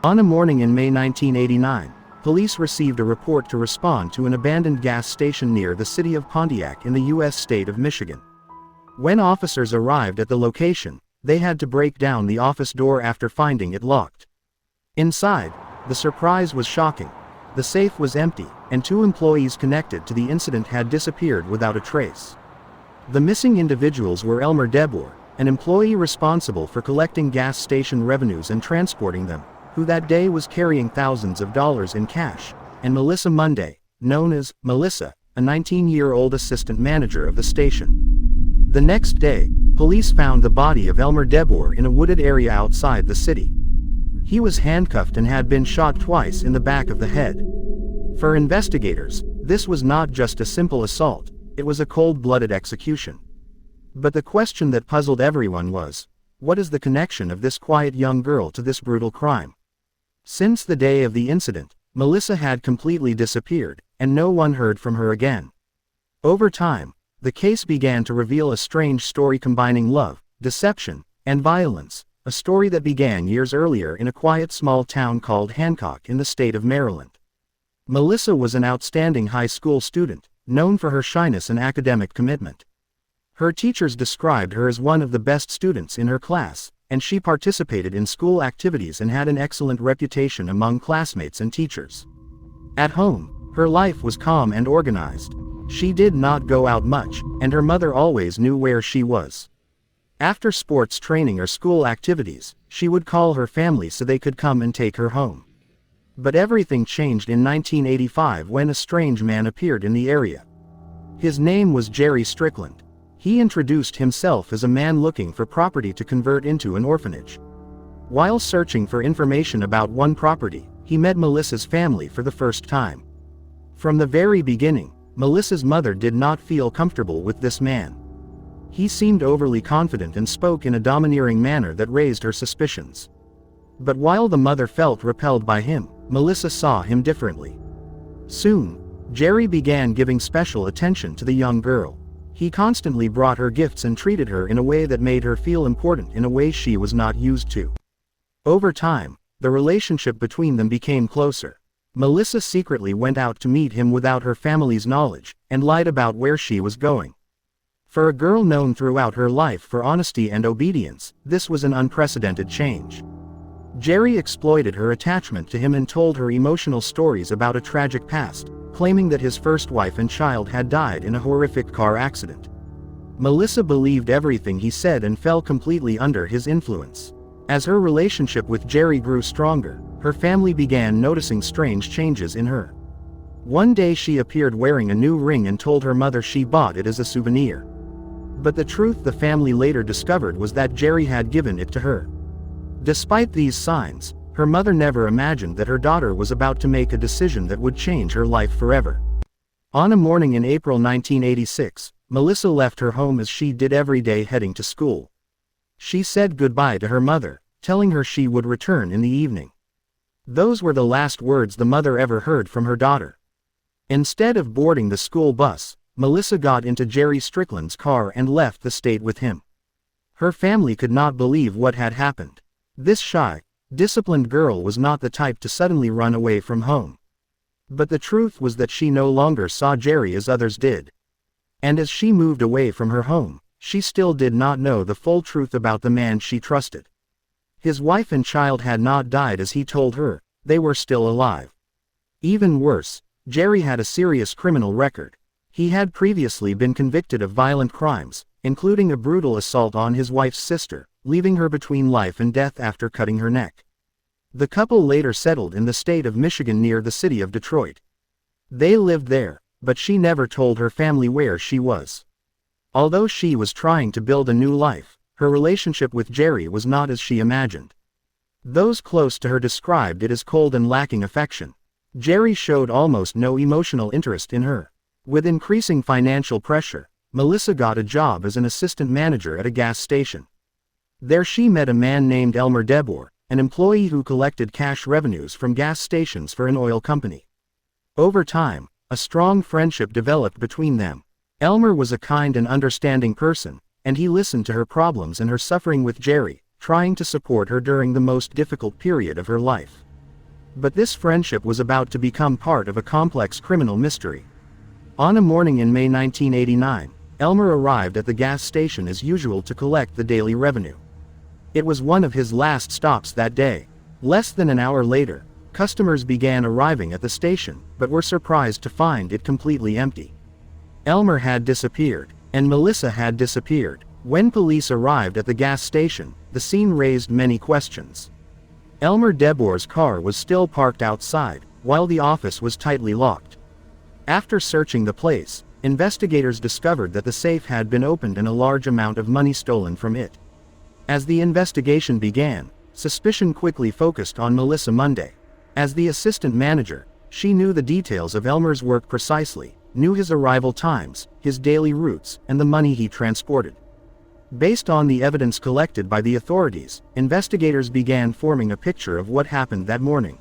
On a morning in May 1989, police received a report to respond to an abandoned gas station near the city of Pontiac in the U.S. state of Michigan. When officers arrived at the location, they had to break down the office door after finding it locked. Inside, the surprise was shocking. The safe was empty, and 2 employees connected to the incident had disappeared without a trace. The missing individuals were Elmer DeBoer, an employee responsible for collecting gas station revenues and transporting them, who that day was carrying thousands of dollars in cash, and Melissa Monday, known as Melissa, a 19-year-old assistant manager of the station. The next day, police found the body of Elmer DeBoer in a wooded area outside the city. He was handcuffed and had been shot twice in the back of the head. For investigators, this was not just a simple assault, it was a cold-blooded execution. But the question that puzzled everyone was, what is the connection of this quiet young girl to this brutal crime? Since the day of the incident, Melissa had completely disappeared, and no one heard from her again. Over time, the case began to reveal a strange story combining love, deception, and violence, a story that began years earlier in a quiet small town called Hancock in the state of Maryland. Melissa was an outstanding high school student, known for her shyness and academic commitment. Her teachers described her as one of the best students in her class, and she participated in school activities and had an excellent reputation among classmates and teachers. At home, her life was calm and organized. She did not go out much, and her mother always knew where she was. After sports training or school activities, she would call her family so they could come and take her home. But everything changed in 1985 when a strange man appeared in the area. His name was Jerry Strickland. He introduced himself as a man looking for property to convert into an orphanage. While searching for information about one property, he met Melissa's family for the first time. From the very beginning, Melissa's mother did not feel comfortable with this man. He seemed overly confident and spoke in a domineering manner that raised her suspicions. But while the mother felt repelled by him, Melissa saw him differently. Soon, Jerry began giving special attention to the young girl. He constantly brought her gifts and treated her in a way that made her feel important in a way she was not used to. Over time, the relationship between them became closer. Melissa secretly went out to meet him without her family's knowledge, and lied about where she was going. For a girl known throughout her life for honesty and obedience, this was an unprecedented change. Jerry exploited her attachment to him and told her emotional stories about a tragic past, claiming that his first wife and child had died in a horrific car accident. Melissa believed everything he said and fell completely under his influence. As her relationship with Jerry grew stronger, her family began noticing strange changes in her. One day she appeared wearing a new ring and told her mother she bought it as a souvenir. But the truth the family later discovered was that Jerry had given it to her. Despite these signs, her mother never imagined that her daughter was about to make a decision that would change her life forever. On a morning in April 1986, Melissa left her home as she did every day heading to school. She said goodbye to her mother, telling her she would return in the evening. Those were the last words the mother ever heard from her daughter. Instead of boarding the school bus, Melissa got into Jerry Strickland's car and left the state with him. Her family could not believe what had happened. This shy, disciplined girl was not the type to suddenly run away from home. But the truth was that she no longer saw Jerry as others did. And as she moved away from her home, she still did not know the full truth about the man she trusted. His wife and child had not died as he told her, they were still alive. Even worse, Jerry had a serious criminal record. He had previously been convicted of violent crimes, including a brutal assault on his wife's sister, leaving her between life and death after cutting her neck. The couple later settled in the state of Michigan near the city of Detroit. They lived there, but she never told her family where she was. Although she was trying to build a new life, her relationship with Jerry was not as she imagined. Those close to her described it as cold and lacking affection. Jerry showed almost no emotional interest in her. With increasing financial pressure, Melissa got a job as an assistant manager at a gas station. There she met a man named Elmer DeBoer, an employee who collected cash revenues from gas stations for an oil company. Over time, a strong friendship developed between them. Elmer was a kind and understanding person, and he listened to her problems and her suffering with Jerry, trying to support her during the most difficult period of her life. But this friendship was about to become part of a complex criminal mystery. On a morning in May 1989, Elmer arrived at the gas station as usual to collect the daily revenue. It was one of his last stops that day. Less than an hour later, customers began arriving at the station, but were surprised to find it completely empty. Elmer had disappeared, and Melissa had disappeared. When police arrived at the gas station, the scene raised many questions. Elmer Deborah's car was still parked outside, while the office was tightly locked. After searching the place, investigators discovered that the safe had been opened and a large amount of money stolen from it. As the investigation began, suspicion quickly focused on Melissa Monday. As the assistant manager, she knew the details of Elmer's work precisely, knew his arrival times, his daily routes, and the money he transported. Based on the evidence collected by the authorities, investigators began forming a picture of what happened that morning.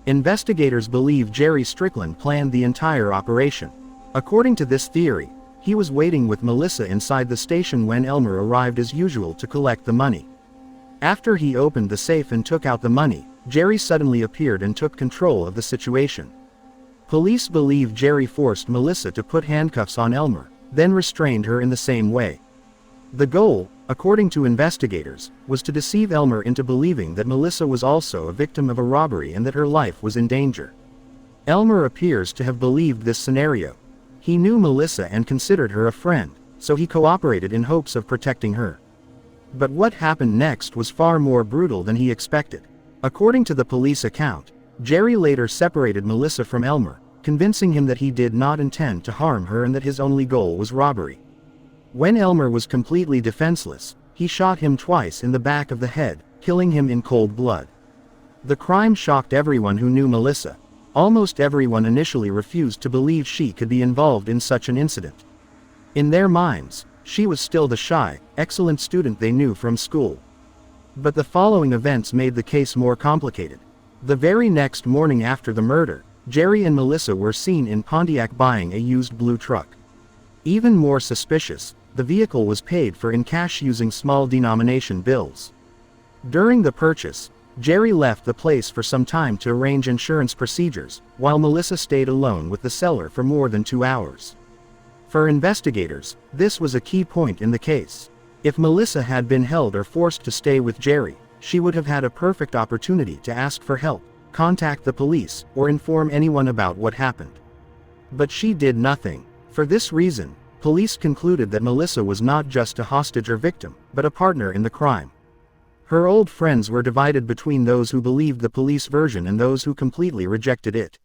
Investigators believe Jerry Strickland planned the entire operation. According to this theory, he was waiting with Melissa inside the station when Elmer arrived as usual to collect the money. After he opened the safe and took out the money, Jerry suddenly appeared and took control of the situation. Police believe Jerry forced Melissa to put handcuffs on Elmer, then restrained her in the same way. The goal, according to investigators, was to deceive Elmer into believing that Melissa was also a victim of a robbery and that her life was in danger. Elmer appears to have believed this scenario. He knew Melissa and considered her a friend, so he cooperated in hopes of protecting her. But what happened next was far more brutal than he expected. According to the police account, Jerry later separated Melissa from Elmer, convincing him that he did not intend to harm her and that his only goal was robbery. When Elmer was completely defenseless, he shot him twice in the back of the head, killing him in cold blood. The crime shocked everyone who knew Melissa. Almost everyone initially refused to believe she could be involved in such an incident. In their minds, she was still the shy, excellent student they knew from school. But the following events made the case more complicated. The very next morning after the murder, Jerry and Melissa were seen in Pontiac buying a used blue truck. Even more suspicious, the vehicle was paid for in cash using small denomination bills. During the purchase, Jerry left the place for some time to arrange insurance procedures, while Melissa stayed alone with the seller for more than 2 hours. For investigators, this was a key point in the case. If Melissa had been held or forced to stay with Jerry, she would have had a perfect opportunity to ask for help, contact the police, or inform anyone about what happened. But she did nothing. For this reason, police concluded that Melissa was not just a hostage or victim, but a partner in the crime. Her old friends were divided between those who believed the police version and those who completely rejected it.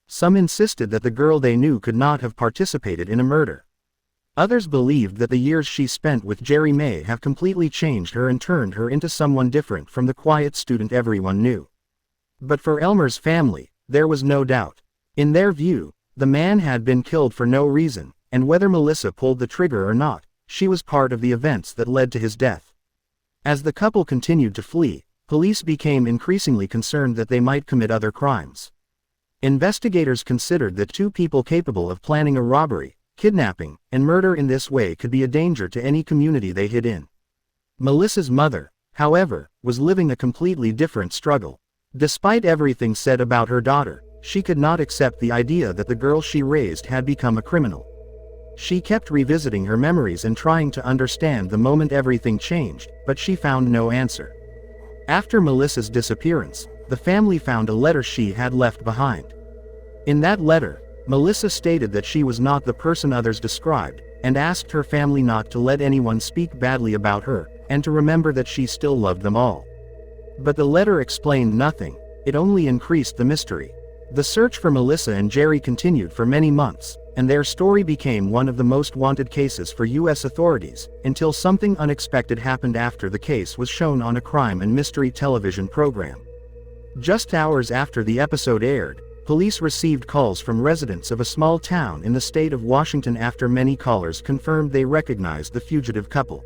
Some insisted that the girl they knew could not have participated in a murder. Others believed that the years she spent with Jerry may have completely changed her and turned her into someone different from the quiet student everyone knew. But for Elmer's family, there was no doubt. In their view, the man had been killed for no reason, and whether Melissa pulled the trigger or not, she was part of the events that led to his death. As the couple continued to flee, police became increasingly concerned that they might commit other crimes. Investigators considered that two people capable of planning a robbery, kidnapping, and murder in this way could be a danger to any community they hid in. Melissa's mother, however, was living a completely different struggle. Despite everything said about her daughter, she could not accept the idea that the girl she raised had become a criminal. She kept revisiting her memories and trying to understand the moment everything changed, but she found no answer. After Melissa's disappearance, the family found a letter she had left behind. In that letter, Melissa stated that she was not the person others described, and asked her family not to let anyone speak badly about her, and to remember that she still loved them all. But the letter explained nothing, it only increased the mystery. The search for Melissa and Jerry continued for many months, and their story became one of the most wanted cases for U.S. authorities, until something unexpected happened after the case was shown on a crime and mystery television program. Just hours after the episode aired, police received calls from residents of a small town in the state of Washington after many callers confirmed they recognized the fugitive couple.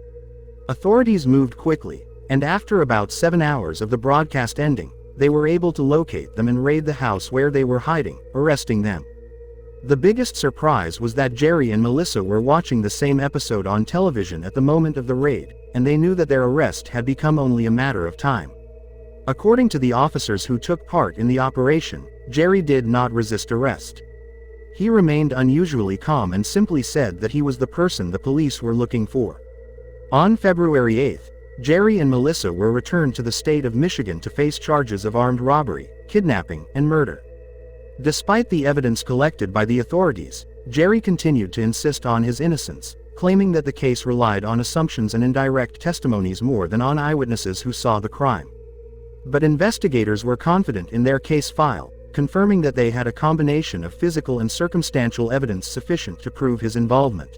Authorities moved quickly, and after about 7 hours of the broadcast ending, they were able to locate them and raid the house where they were hiding, arresting them. The biggest surprise was that Jerry and Melissa were watching the same episode on television at the moment of the raid, and they knew that their arrest had become only a matter of time. According to the officers who took part in the operation, Jerry did not resist arrest. He remained unusually calm and simply said that he was the person the police were looking for. On February 8, Jerry and Melissa were returned to the state of Michigan to face charges of armed robbery, kidnapping, and murder. Despite the evidence collected by the authorities, Jerry continued to insist on his innocence, claiming that the case relied on assumptions and indirect testimonies more than on eyewitnesses who saw the crime. But investigators were confident in their case file, confirming that they had a combination of physical and circumstantial evidence sufficient to prove his involvement.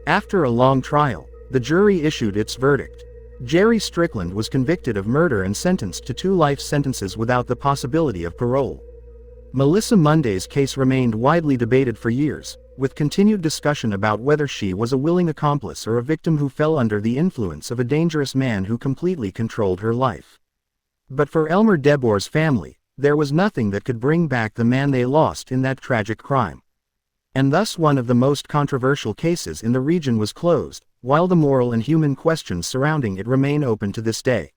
After a long trial, the jury issued its verdict. Jerry Strickland was convicted of murder and sentenced to 2 life sentences without the possibility of parole. Melissa Monday's case remained widely debated for years, with continued discussion about whether she was a willing accomplice or a victim who fell under the influence of a dangerous man who completely controlled her life. But for Elmer Deborah's family, there was nothing that could bring back the man they lost in that tragic crime. And thus one of the most controversial cases in the region was closed, while the moral and human questions surrounding it remain open to this day.